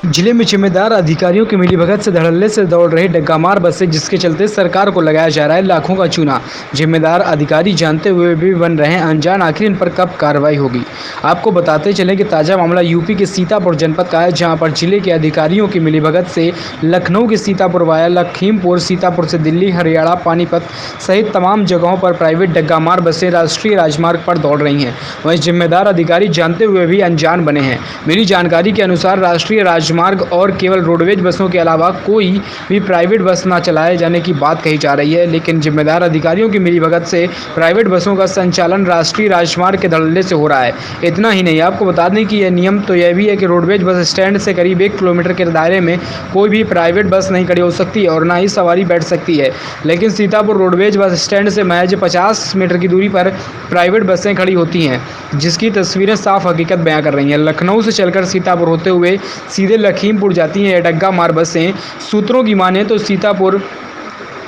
जिले में जिम्मेदार अधिकारियों की मिलीभगत से धड़ल्ले से दौड़ रही डग्गामार बसें, जिसके चलते सरकार को लगाया जा रहा है लाखों का चूना। जिम्मेदार अधिकारी जानते हुए भी बन रहे हैं अनजान। आखिर इन पर कब कार्रवाई होगी? आपको बताते चलें कि ताज़ा मामला यूपी के सीतापुर जनपद का है, जहां पर जिले के अधिकारियों की मिलीभगत से लखनऊ के सीतापुर वाया लखीमपुर, सीतापुर से दिल्ली, हरियाणा, पानीपत सहित तमाम जगहों पर प्राइवेट डग्गामार बसें राष्ट्रीय राजमार्ग पर दौड़ रही हैं। वहीं जिम्मेदार अधिकारी जानते हुए भी अनजान बने हैं। मिली जानकारी के अनुसार राष्ट्रीय राजमार्ग और केवल रोडवेज बसों के अलावा कोई भी प्राइवेट बस न चलाए जाने की बात कही जा रही है, लेकिन जिम्मेदार अधिकारियों की मिलीभगत से प्राइवेट बसों का संचालन राष्ट्रीय राजमार्ग के धड़ल्ले से हो रहा है। इतना ही नहीं, आपको बता दें कि यह नियम तो यह भी है कि रोडवेज बस स्टैंड से करीब 1 किलोमीटर के दायरे में कोई भी प्राइवेट बस नहीं खड़ी हो सकती और न ही सवारी बैठ सकती है, लेकिन सीतापुर रोडवेज बस स्टैंड से महज 50 मीटर की दूरी पर प्राइवेट बसें खड़ी होती हैं, जिसकी तस्वीरें साफ हकीकत बयां कर रही हैं। लखनऊ से चलकर सीतापुर होते हुए सीधे लखीमपुर जाती हैं ये डग्गामार बसें। सूत्रों की माने तो सीतापुर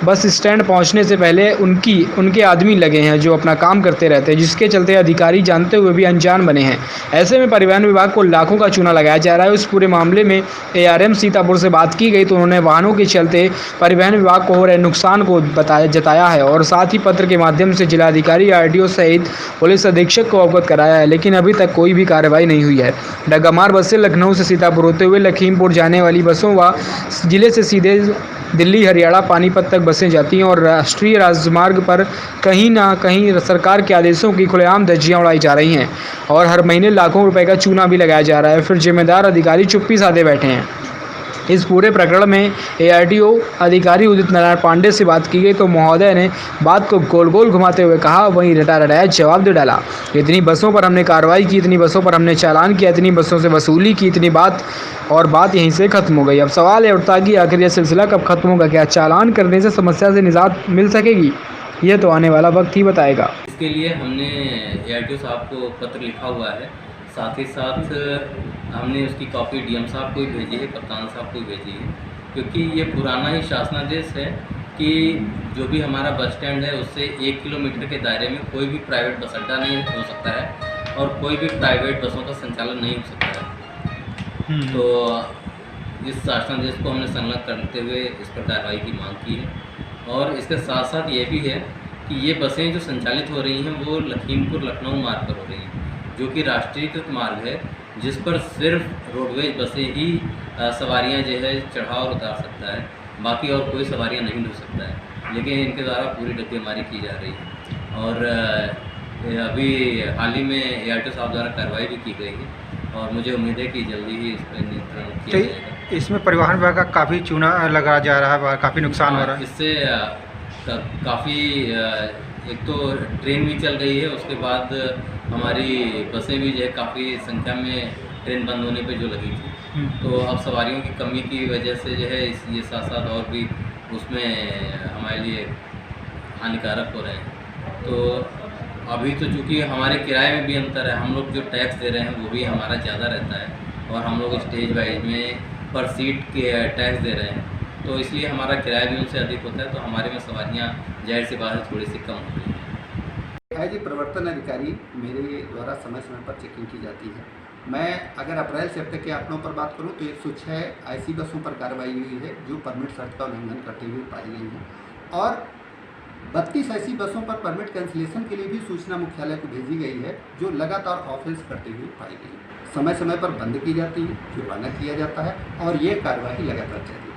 बस स्टैंड पहुंचने से पहले उनके आदमी लगे हैं जो अपना काम करते रहते हैं, जिसके चलते अधिकारी जानते हुए भी अनजान बने हैं। ऐसे में परिवहन विभाग को लाखों का चूना लगाया जा रहा है। उस पूरे मामले में एआरएम सीतापुर से बात की गई तो उन्होंने वाहनों के चलते परिवहन विभाग को हो रहे नुकसान को जताया है और साथ ही पत्र के माध्यम से जिलाधिकारी, आरटीओ सहित पुलिस अधीक्षक को अवगत कराया है, लेकिन अभी तक कोई भी कार्रवाई नहीं हुई है। डग्गामार बसें लखनऊ से सीतापुर होते हुए लखीमपुर जाने वाली बसों व जिले से सीधे दिल्ली, हरियाणा, पानीपत तक बसें जाती हैं और राष्ट्रीय राजमार्ग पर कहीं ना कहीं सरकार के आदेशों की खुलेआम धज्जियां उड़ाई जा रही हैं और हर महीने लाखों रुपए का चूना भी लगाया जा रहा है। फिर जिम्मेदार अधिकारी चुप्पी साधे बैठे हैं। इस पूरे प्रकरण में एआरटीओ अधिकारी उदित नारायण पांडे से बात की गई तो महोदय ने बात को गोल गोल घुमाते हुए कहा, वहीं रटाया जवाब दे डाला। इतनी बसों पर हमने कार्रवाई की, इतनी बसों पर हमने चालान किया, इतनी बसों से वसूली की, इतनी बात यहीं से खत्म हो गई। अब सवाल है उठता कि आखिर यह सिलसिला कब खत्म होगा? क्या चालान करने से समस्या से निजात मिल सकेगी? यह तो आने वाला वक्त ही बताएगा। इसके लिए हमने एआरटीओ साहब को पत्र लिखा हुआ है, साथ ही साथ हमने उसकी कॉपी डीएम साहब को ही भेजी है, कप्तान साहब को ही भेजी है, क्योंकि ये पुराना ही शासनादेश है कि जो भी हमारा बस स्टैंड है उससे 1 किलोमीटर के दायरे में कोई भी प्राइवेट बस अड्डा नहीं हो सकता है और कोई भी प्राइवेट बसों का संचालन नहीं हो सकता है। तो इस शासनादेश को हमने संलग्न करते हुए इस पर कार्रवाई की मांग की है और इसके साथ साथ ये भी है कि ये बसें जो संचालित हो रही हैं वो लखीमपुर लखनऊ मार्ग पर हो रही हैं, जो कि राष्ट्रीयकृत मार्ग है, जिस पर सिर्फ रोडवेज बसें ही सवारियां जो है चढ़ाव और उतार सकता है, बाकी और कोई सवारियां नहीं ढो सकता है, लेकिन इनके द्वारा पूरी डग्गेमारी की जा रही है। और अभी हाल ही में एआरटीओ साहब द्वारा कार्रवाई भी की गई है और मुझे उम्मीद है कि जल्दी ही इस पर नियंत्रण किया जाएगा। इसमें परिवहन विभाग का काफ़ी चूना लगाया जा रहा है, काफ़ी नुकसान हो रहा है। इससे काफ़ी एक तो ट्रेन भी चल गई है, उसके बाद हमारी बसें भी जो है काफ़ी संख्या में ट्रेन बंद होने पे जो लगी थी, तो अब सवारियों की कमी की वजह से जो है ये साथ साथ और भी उसमें हमारे लिए हानिकारक हो रहे हैं। तो अभी तो चूँकि हमारे किराए में भी अंतर है, हम लोग जो टैक्स दे रहे हैं वो भी हमारा ज़्यादा रहता है और हम लोग स्टेज वाइज में पर सीट के टैक्स दे रहे हैं, तो इसलिए हमारा किराया भी उनसे अधिक होता है, तो हमारे में सवारियाँ जाहिर सी बात है थोड़ी सी कम होती हैं। एज ए प्रवर्तन अधिकारी मेरे द्वारा समय समय पर चेकिंग की जाती है। मैं अगर अप्रैल से अब तक के आंकड़ों पर बात करूं तो 106 ऐसी बसों पर कार्रवाई हुई है जो परमिट शर्त का उल्लंघन करते हुए पाई गई हैं और 32 ऐसी बसों पर परमिट कैंसिलेशन के लिए भी सूचना मुख्यालय को भेजी गई है, जो लगातार ऑफेंस करते हुए पाई गई। समय समय पर बंद की जाती है, जुर्माना किया जाता है और ये कार्रवाई लगातार जारी है।